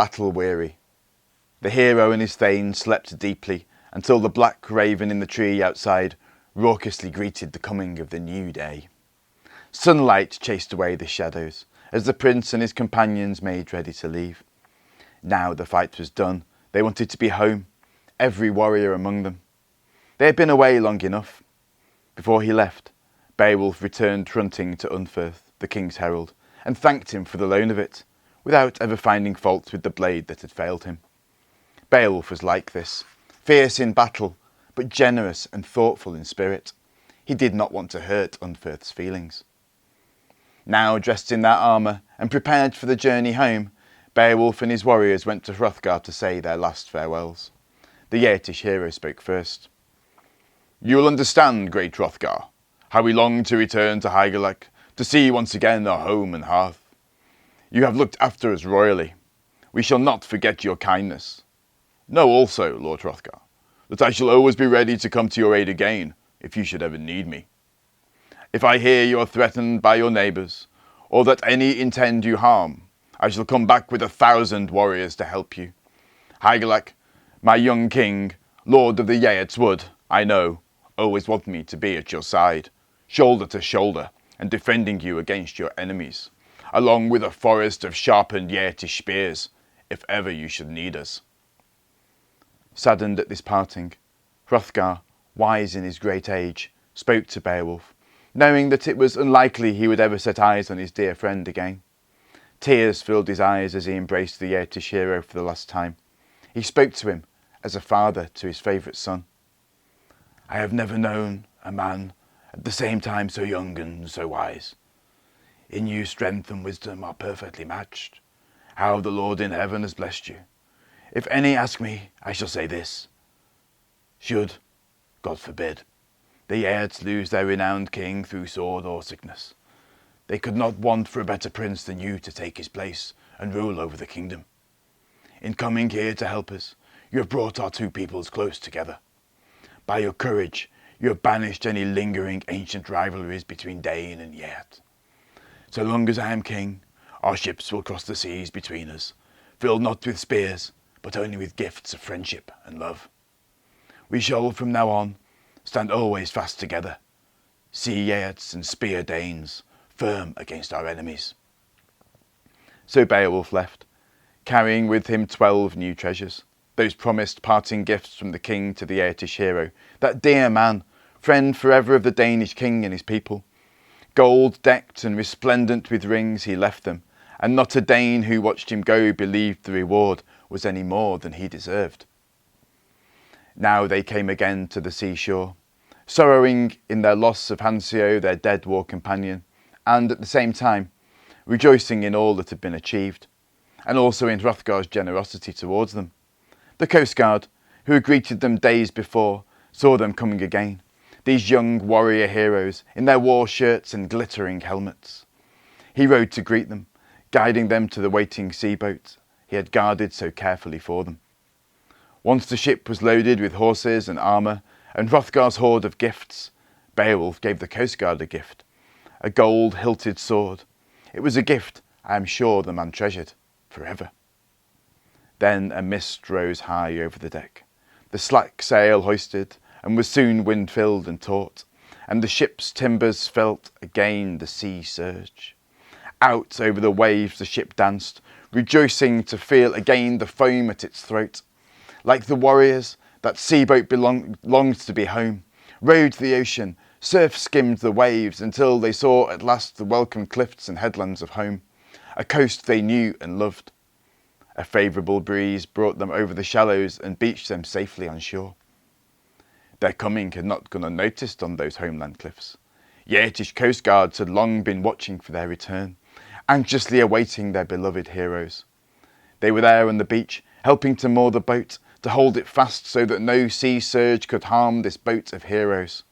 battle-weary. The hero and his thane slept deeply until the black raven in the tree outside raucously greeted the coming of the new day. Sunlight chased away the shadows as the prince and his companions made ready to leave. Now the fight was done. They wanted to be home, every warrior among them. They had been away long enough. Before he left, Beowulf returned Hrunting to Unferth, the king's herald, and thanked him for the loan of it, without ever finding fault with the blade that had failed him. Beowulf was like this, fierce in battle, but generous and thoughtful in spirit. He did not want to hurt Unferth's feelings. Now, dressed in their armour and prepared for the journey home, Beowulf and his warriors went to Hrothgar to say their last farewells. The Geatish hero spoke first. "You will understand, great Hrothgar, how we long to return to Hygelac, to see once again our home and hearth. You have looked after us royally. We shall not forget your kindness. Know also, Lord Hrothgar, that I shall always be ready to come to your aid again, if you should ever need me. If I hear you are threatened by your neighbours, or that any intend you harm, I shall come back with 1,000 warriors to help you. Hygelac, my young king, lord of the Geats would, I know, always want me to be at your side, shoulder to shoulder, and defending you against your enemies, along with a forest of sharpened Geatish spears, if ever you should need us." Saddened at this parting, Hrothgar, wise in his great age, spoke to Beowulf, knowing that it was unlikely he would ever set eyes on his dear friend again. Tears filled his eyes as he embraced the Geatish hero for the last time. He spoke to him as a father to his favourite son. "I have never known a man at the same time so young and so wise. In you strength and wisdom are perfectly matched. How the Lord in heaven has blessed you. If any ask me, I shall say this. Should, God forbid, the Geats lose their renowned king through sword or sickness, they could not want for a better prince than you to take his place and rule over the kingdom. In coming here to help us, you have brought our two peoples close together. By your courage, you have banished any lingering ancient rivalries between Dane and Geat. So long as I am king, our ships will cross the seas between us, filled not with spears, but only with gifts of friendship and love. We shall, from now on, stand always fast together, sea Geats and spear Danes, firm against our enemies." So Beowulf left, carrying with him 12 new treasures, those promised parting gifts from the king to the Geatish hero, that dear man, friend forever of the Danish king and his people. Gold decked and resplendent with rings he left them, and not a Dane who watched him go believed the reward was any more than he deserved. Now they came again to the seashore, sorrowing in their loss of Hansio, their dead war companion, and at the same time rejoicing in all that had been achieved, and also in Hrothgar's generosity towards them. The coastguard, who had greeted them days before, saw them coming again, these young warrior heroes in their war shirts and glittering helmets. He rode to greet them, guiding them to the waiting seaboat he had guarded so carefully for them. Once the ship was loaded with horses and armour, and Hrothgar's hoard of gifts, Beowulf gave the coastguard a gift, a gold-hilted sword. It was a gift I am sure the man treasured forever. Then a mist rose high over the deck. The slack sail hoisted, and was soon wind-filled and taut, and the ship's timbers felt again the sea surge. Out over the waves the ship danced, rejoicing to feel again the foam at its throat. Like the warriors, that sea-boat longed to be home, rode the ocean, surf skimmed the waves until they saw at last the welcome cliffs and headlands of home, a coast they knew and loved. A favourable breeze brought them over the shallows and beached them safely on shore. Their coming had not gone unnoticed on those homeland cliffs. Geatish coastguards had long been watching for their return, anxiously awaiting their beloved heroes. They were there on the beach, helping to moor the boat, to hold it fast so that no sea surge could harm this boat of heroes.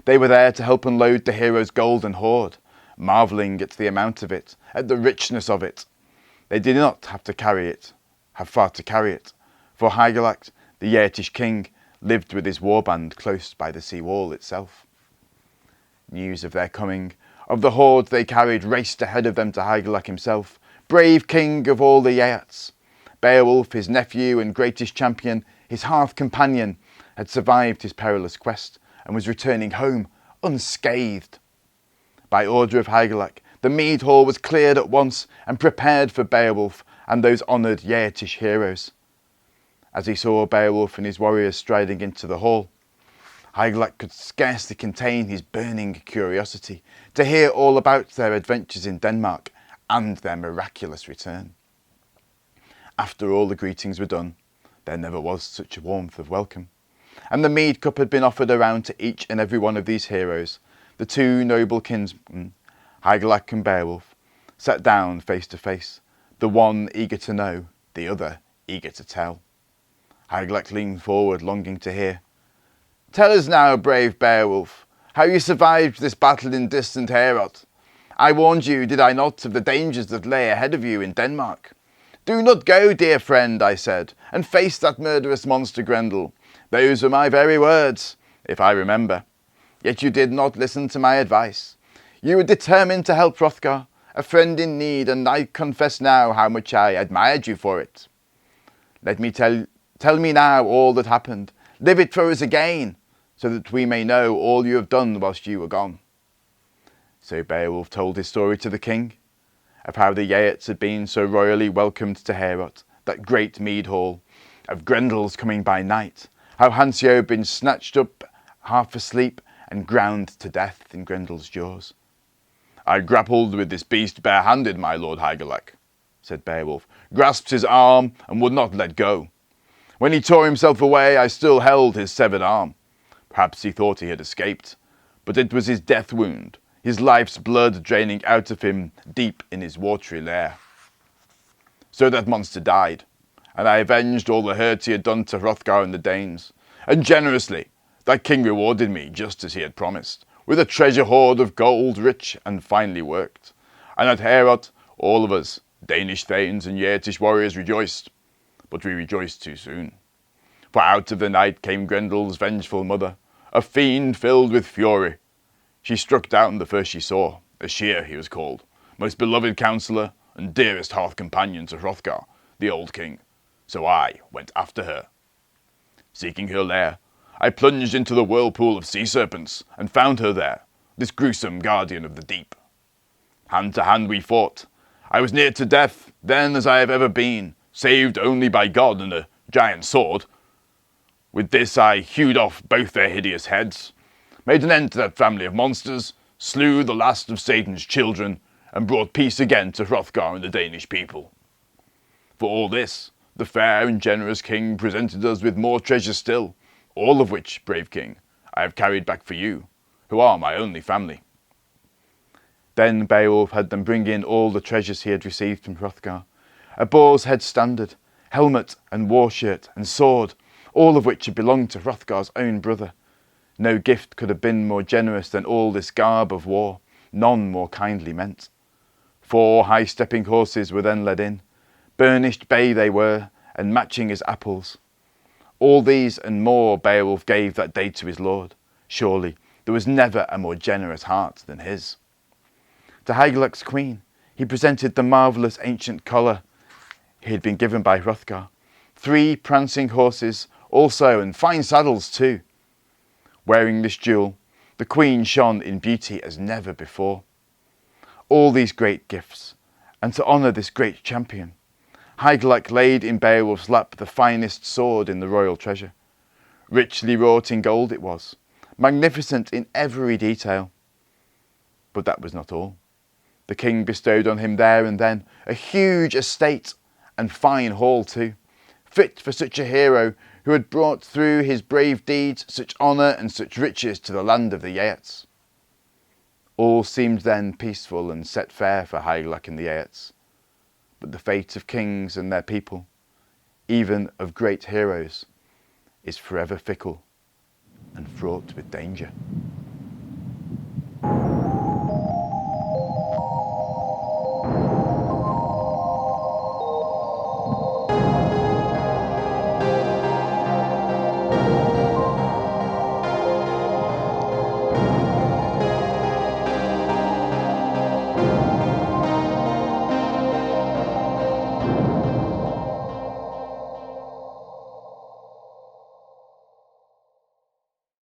They were there to help unload the heroes' golden hoard, marvelling at the amount of it, at the richness of it. They did not have far to carry it, for Hygelac, the Geatish king, lived with his warband close by the sea wall itself. News of their coming, of the hoard they carried, raced ahead of them to Hygelac himself, brave king of all the Geats. Beowulf, his nephew and greatest champion, his hearth companion, had survived his perilous quest and was returning home unscathed. By order of Hygelac, the mead hall was cleared at once and prepared for Beowulf and those honoured Geatish heroes. As he saw Beowulf and his warriors striding into the hall, Hygelac could scarcely contain his burning curiosity to hear all about their adventures in Denmark and their miraculous return. After all the greetings were done, there never was such a warmth of welcome, and the mead cup had been offered around to each and every one of these heroes. The two noble kinsmen, Hygelac and Beowulf, sat down face to face, the one eager to know, the other eager to tell. Hygelac leaned forward, longing to hear. "Tell us now, brave Beowulf, how you survived this battle in distant Heorot. I warned you, did I not, of the dangers that lay ahead of you in Denmark? 'Do not go, dear friend,' I said, 'and face that murderous monster Grendel.' Those were my very words, if I remember. Yet you did not listen to my advice. You were determined to help Hrothgar, a friend in need, and I confess now how much I admired you for it. Let me tell me now all that happened. Live it for us again, so that we may know all you have done whilst you were gone." So Beowulf told his story to the king, of how the Geats had been so royally welcomed to Heorot, that great mead hall, of Grendel's coming by night, how Hansio had been snatched up half asleep and ground to death in Grendel's jaws. "I grappled with this beast barehanded, my lord Hygelac," said Beowulf, "grasped his arm and would not let go. When he tore himself away, I still held his severed arm. Perhaps he thought he had escaped, but it was his death wound, his life's blood draining out of him deep in his watery lair. So that monster died, and I avenged all the hurt he had done to Hrothgar and the Danes. And generously, that king rewarded me, just as he had promised, with a treasure hoard of gold, rich and finely worked. And at Heorot, all of us, Danish thanes and Geatish warriors, rejoiced. But we rejoiced too soon. For out of the night came Grendel's vengeful mother, a fiend filled with fury. She struck down the first she saw, Aesir he was called, most beloved counsellor and dearest hearth companion to Hrothgar, the old king. So I went after her. Seeking her lair, I plunged into the whirlpool of sea serpents and found her there, this gruesome guardian of the deep. Hand to hand we fought. I was near to death, then as I have ever been, saved only by God and a giant sword. With this I hewed off both their hideous heads, made an end to that family of monsters, slew the last of Satan's children, and brought peace again to Hrothgar and the Danish people. For all this, the fair and generous king presented us with more treasures still, all of which, brave king, I have carried back for you, who are my only family." Then Beowulf had them bring in all the treasures he had received from Hrothgar, a boar's head standard, helmet and war shirt and sword, all of which had belonged to Hrothgar's own brother. No gift could have been more generous than all this garb of war, none more kindly meant. 4 high-stepping horses were then led in. Burnished bay they were, and matching as apples. All these and more Beowulf gave that day to his lord. Surely there was never a more generous heart than his. To Hygelac's queen he presented the marvellous ancient collar he had been given by Hrothgar, 3 prancing horses also, and fine saddles too. Wearing this jewel, the queen shone in beauty as never before. All these great gifts, and to honour this great champion, Hygelac laid in Beowulf's lap the finest sword in the royal treasure. Richly wrought in gold it was, magnificent in every detail. But that was not all. The king bestowed on him there and then a huge estate and fine hall too, fit for such a hero who had brought through his brave deeds such honour and such riches to the land of the Geats. All seemed then peaceful and set fair for Hygelac and the Geats. But the fate of kings and their people, even of great heroes, is forever fickle and fraught with danger.